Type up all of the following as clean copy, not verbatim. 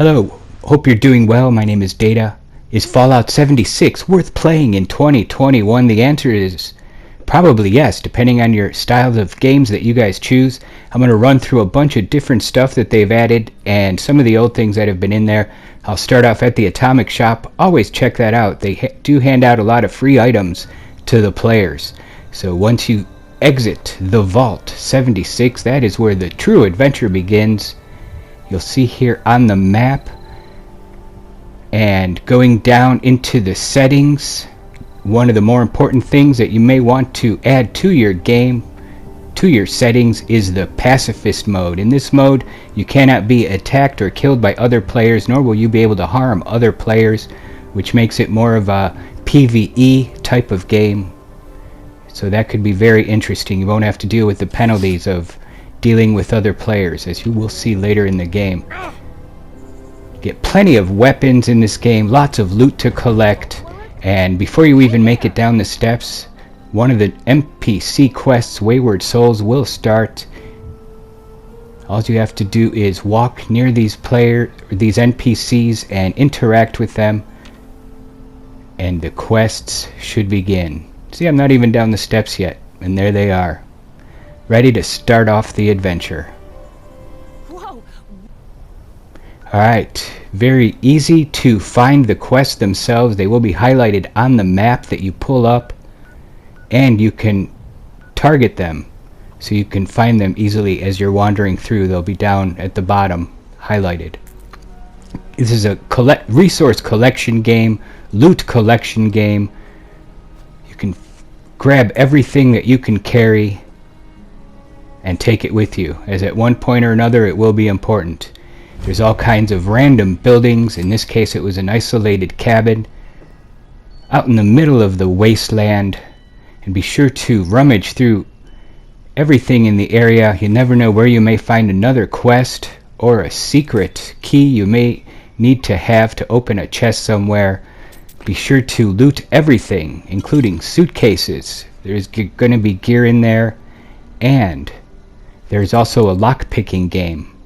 Hello, hope you're doing well. My name is Data. Is Fallout 76 worth playing in 2021? The answer is probably yes, depending on your styles of games that you guys choose. I'm going to run through a bunch of different stuff that they've added and some of the old things that have been in there. I'll start off at the Atomic Shop. Always check that out. They do hand out a lot of free items to the players. So once you exit the Vault 76, that is where the true adventure begins. You'll see here on the map, and going down into the settings, one of the more important things that you may want to add to your game, to your settings, is the Pacifist Mode. In this mode, you cannot be attacked or killed by other players, nor will you be able to harm other players, which makes it more of a PvE type of game. So that could be very interesting. You won't have to deal with the penalties of dealing with other players, as you will see later in the game. Get plenty of weapons in this game, lots of loot to collect, and before you even make it down the steps, one of the NPC quests, Wayward Souls, will start. All you have to do is walk near these NPCs and interact with them, and the quests should begin. See, I'm not even down the steps yet, and there they are, ready to start off the adventure. Alright, very easy to find the quests themselves. They will be highlighted on the map that you pull up, and you can target them so you can find them easily as you're wandering through. They'll be down at the bottom, highlighted. This is a resource collection game, loot collection game. You can grab everything that you can carry and take it with you, as at one point or another it will be important. There's all kinds of random buildings. In this case it was an isolated cabin out in the middle of the wasteland, and be sure to rummage through everything in the area. You never know where you may find another quest or a secret key you may need to have to open a chest somewhere. Be sure to loot everything, including suitcases. There's going to be gear in there, and there's also a lock-picking game,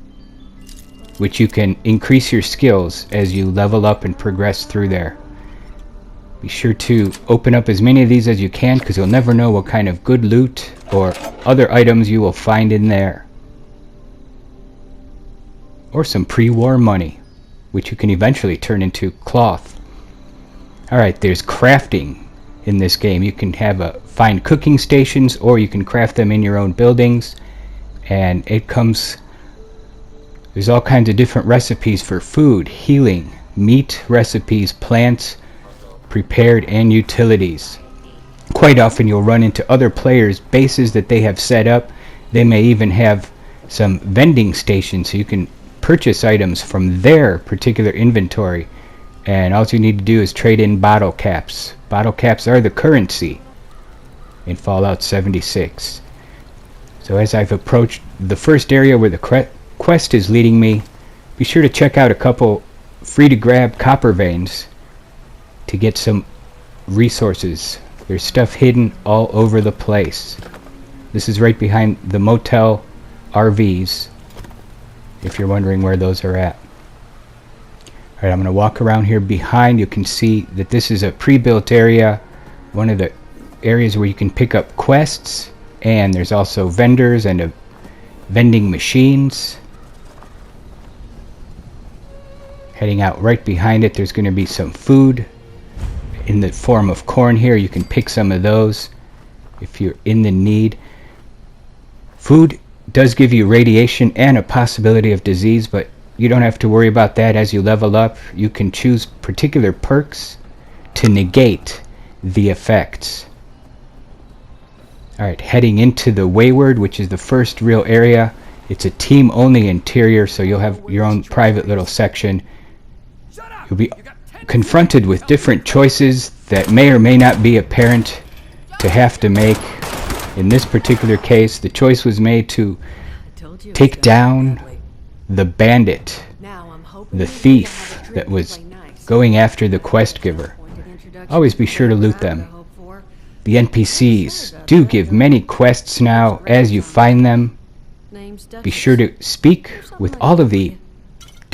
which you can increase your skills as you level up and progress through there. Be sure to open up as many of these as you can, because you'll never know what kind of good loot or other items you will find in there. Or some pre-war money, which you can eventually turn into cloth. Alright, there's crafting in this game. You can find cooking stations, or you can craft them in your own buildings, and there's all kinds of different recipes for food, healing, meat recipes, plants, prepared, and utilities. Quite often you'll run into other players' bases that they have set up. They may even have some vending stations, so you can purchase items from their particular inventory. And all you need to do is trade in bottle caps. Bottle caps are the currency in Fallout 76. So as I've approached the first area where the quest is leading me, be sure to check out a couple free to grab copper veins to get some resources. There's stuff hidden all over the place. This is right behind the motel RVs, if you're wondering where those are at. Alright, I'm going to walk around here behind. You can see that this is a pre-built area, one of the areas where you can pick up quests, and there's also vendors and vending machines. Heading out right behind it, there's going to be some food in the form of corn here. You can pick some of those if you're in the need. Food does give you radiation and a possibility of disease, but you don't have to worry about that. As you level up, you can choose particular perks to negate the effects. Alright, heading into the Wayward, which is the first real area. It's a team-only interior, so you'll have your own private little section. You'll be confronted with different choices that may or may not be apparent to have to make. In this particular case, the choice was made to take down the bandit, the thief that was going after the quest giver. Always be sure to loot them. The NPCs do give many quests now as you find them. Be sure to speak with all of the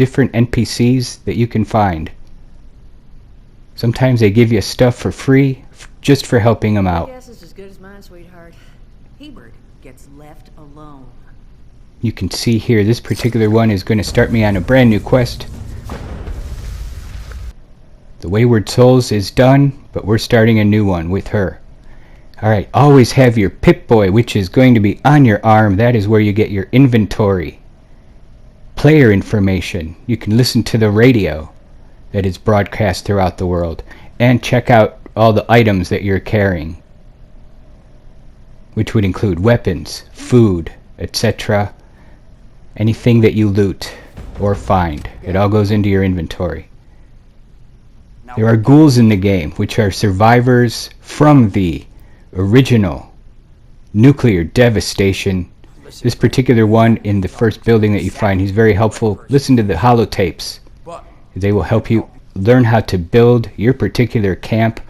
different NPCs that you can find. Sometimes they give you stuff for free just for helping them out. Your guess is as good as mine, sweetheart. Hebert gets left alone. You can see here, this particular one is going to start me on a brand new quest. The Wayward Souls is done, but we're starting a new one with her. Alright, always have your Pip-Boy, which is going to be on your arm. That is where you get your inventory. Player information. You can listen to the radio that is broadcast throughout the world. And check out all the items that you're carrying, which would include weapons, food, etc. Anything that you loot or find. It all goes into your inventory. There are ghouls in the game, which are survivors from the original nuclear devastation. This particular one in the first building that you find, he's very helpful. Listen to the holotapes. They will help you learn how to build your particular camp,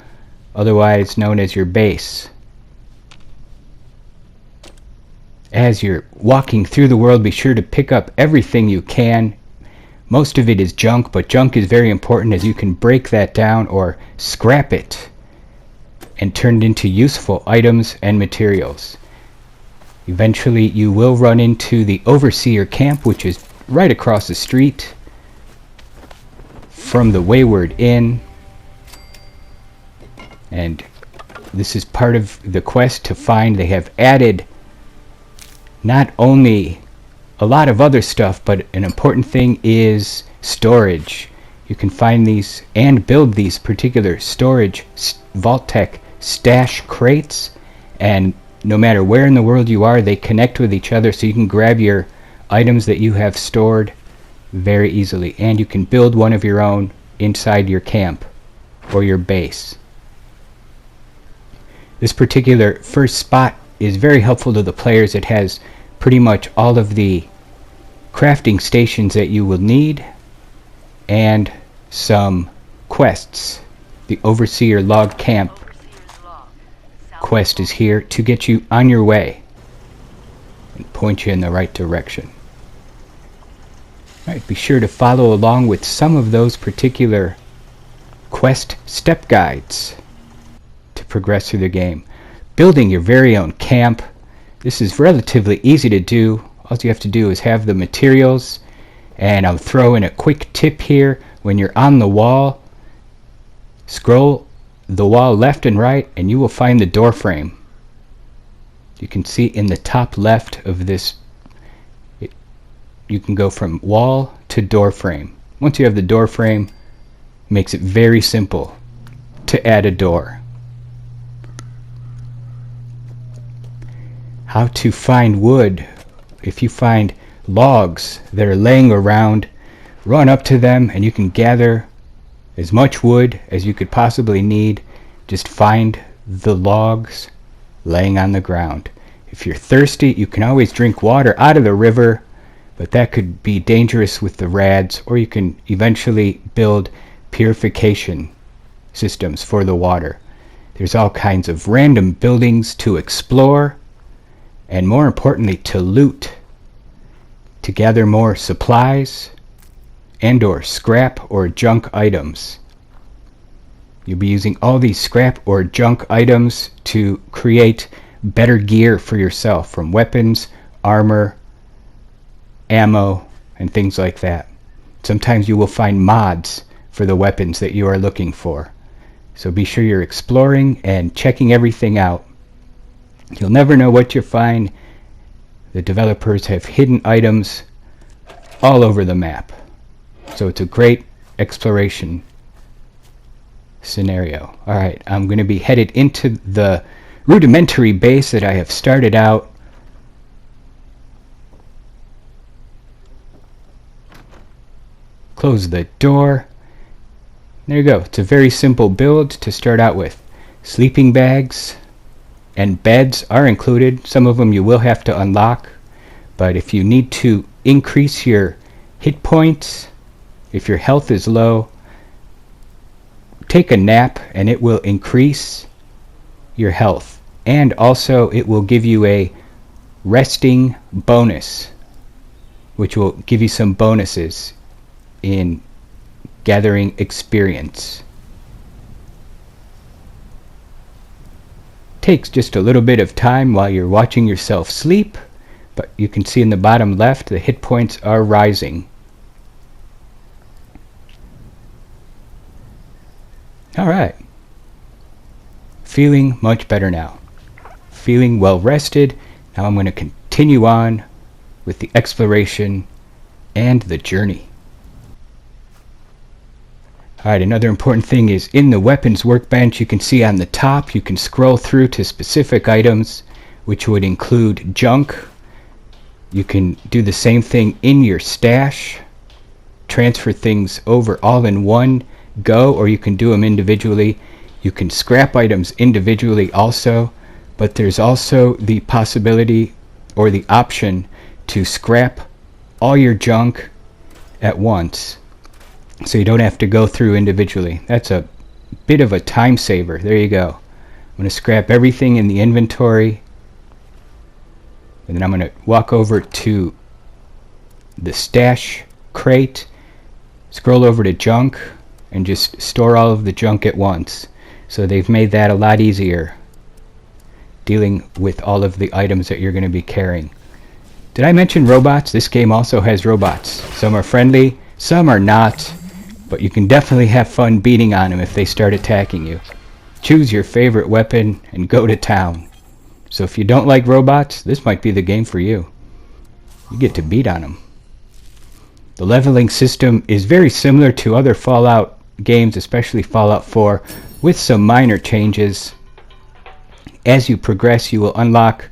otherwise known as your base. As you're walking through the world, be sure to pick up everything you can. Most of it is junk, but junk is very important as you can break that down or scrap it and turn it into useful items and materials. Eventually you will run into the Overseer camp, which is right across the street from the Wayward Inn, and this is part of the quest to find. They have added not only a lot of other stuff, but an important thing is storage. You can find these and build these particular storage Vault-Tec stash crates, and no matter where in the world you are, they connect with each other, so you can grab your items that you have stored very easily, and you can build one of your own inside your camp or your base. This particular first spot is very helpful to the players. It has pretty much all of the crafting stations that you will need and some quests. The Overseer Log Camp quest is here to get you on your way and point you in the right direction. Alright, be sure to follow along with some of those particular quest step guides to progress through the game. Building your very own camp. This is relatively easy to do. All you have to do is have the materials, and I'll throw in a quick tip here. When you're on the wall, scroll the wall left and right and you will find the door frame. You can see in the top left of this, you can go from wall to door frame. Once you have the door frame, it makes it very simple to add a door. How to find wood. If you find logs that are laying around, run up to them and you can gather as much wood as you could possibly need. Just find the logs laying on the ground. If you're thirsty, you can always drink water out of the river, but that could be dangerous with the rads, or you can eventually build purification systems for the water. There's all kinds of random buildings to explore, and more importantly to loot, to gather more supplies and or scrap or junk items. You'll be using all these scrap or junk items to create better gear for yourself, from weapons, armor, ammo, and things like that. Sometimes you will find mods for the weapons that you are looking for. So be sure you're exploring and checking everything out. You'll never know what you find. The developers have hidden items all over the map. So it's a great exploration scenario. Alright, I'm going to be headed into the rudimentary base that I have started out. Close the door. There you go. It's a very simple build to start out with. Sleeping bags and beds are included. Some of them you will have to unlock, but if you need to increase your hit points, if your health is low, take a nap and it will increase your health, and also it will give you a resting bonus, which will give you some bonuses in gathering experience. Takes just a little bit of time while you're watching yourself sleep, but you can see in the bottom left the hit points are rising. Alright. Feeling much better now. Feeling well rested. Now I'm going to continue on with the exploration and the journey. Alright, another important thing is in the weapons workbench, you can see on the top you can scroll through to specific items, which would include junk. You can do the same thing in your stash, transfer things over all in one go, or you can do them individually. You can scrap items individually also, but there's also the possibility or the option to scrap all your junk at once, so you don't have to go through individually. That's a bit of a time saver. There you go. I'm going to scrap everything in the inventory, and then I'm going to walk over to the stash crate, scroll over to junk, and just store all of the junk at once. So they've made that a lot easier, dealing with all of the items that you're going to be carrying. Did I mention robots? This game also has robots. Some are friendly, some are not, but you can definitely have fun beating on them if they start attacking you. Choose your favorite weapon and go to town. So if you don't like robots, this might be the game for you. You get to beat on them. The leveling system is very similar to other Fallout games, especially Fallout 4, with some minor changes. As you progress, you will unlock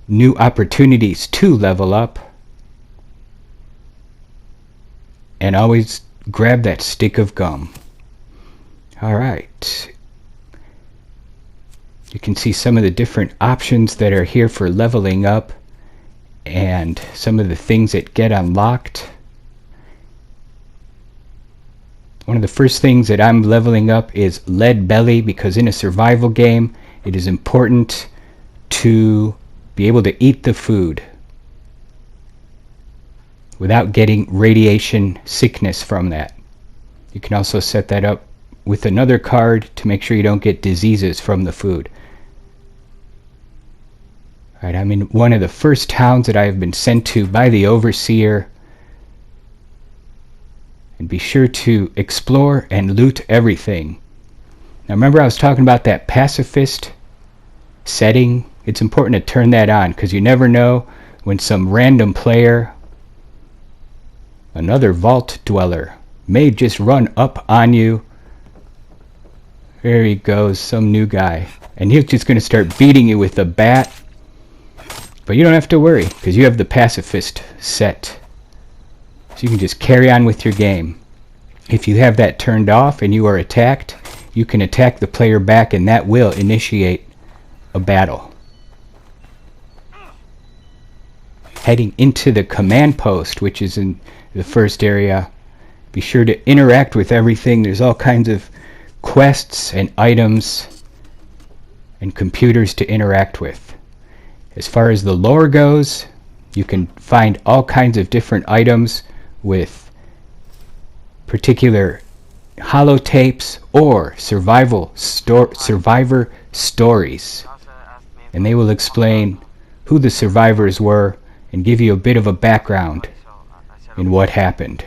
new opportunities to level up. And always grab that stick of gum. Alright. You can see some of the different options that are here for leveling up and some of the things that get unlocked. One of the first things that I'm leveling up is Lead Belly, because in a survival game it is important to be able to eat the food without getting radiation sickness from that. You can also set that up with another card to make sure you don't get diseases from the food. Alright, I'm in one of the first towns that I have been sent to by the Overseer. And be sure to explore and loot everything. Now remember I was talking about that pacifist setting? It's important to turn that on, because you never know when some random player, another vault dweller, may just run up on you. There he goes, some new guy. And he's just going to start beating you with a bat. But you don't have to worry, because you have the pacifist set. So you can just carry on with your game. If you have that turned off and you are attacked, you can attack the player back, and that will initiate a battle. Heading into the command post, which is in the first area. Be sure to interact with everything. There's all kinds of quests and items and computers to interact with. As far as the lore goes, you can find all kinds of different items with particular holotapes or survivor stories, and they will explain who the survivors were and give you a bit of a background in what happened.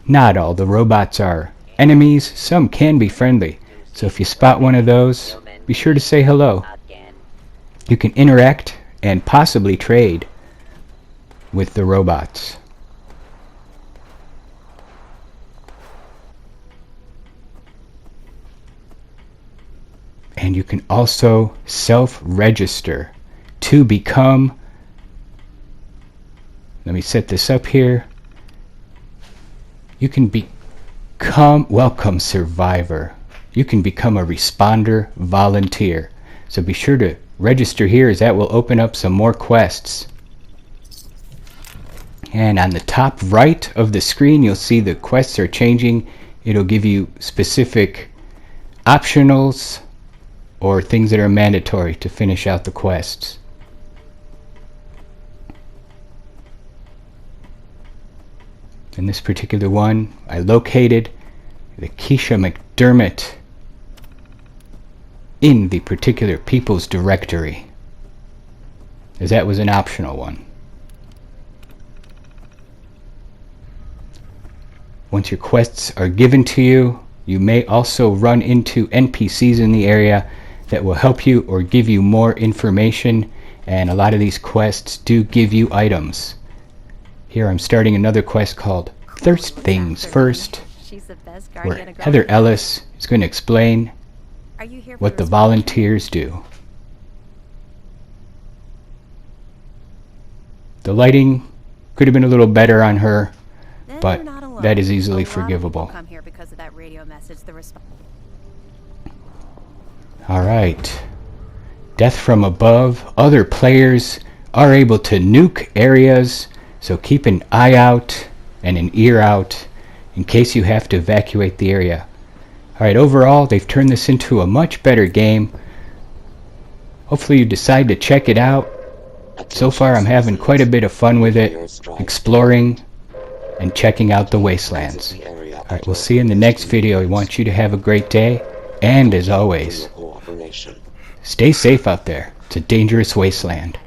Not all the robots are enemies. Some can be friendly, so if you spot one of those, be sure to say hello. You can interact and possibly trade with the robots. And you can also self-register to become, let me set this up here, you can become welcome survivor. You can become a responder volunteer. So be sure to register here, as that will open up some more quests. And on the top right of the screen, you'll see the quests are changing. It'll give you specific optionals or things that are mandatory to finish out the quests. In this particular one, I located the Keisha McDermott in the particular people's directory, as that was an optional one. Once your quests are given to you, you may also run into NPCs in the area that will help you or give you more information, and a lot of these quests do give you items. Here I'm starting another quest called Thirst Things First, where Heather Ellis is going to explain what the volunteers do. The lighting could have been a little better on her, but that is easily forgivable. Alright. Death from above. Other players are able to nuke areas, so keep an eye out and an ear out in case you have to evacuate the area. Alright, overall, they've turned this into a much better game. Hopefully you decide to check it out. So far I'm having quite a bit of fun with it, exploring and checking out the wastelands. Alright, we'll see you in the next video. I want you to have a great day, and as always, stay safe out there. It's a dangerous wasteland.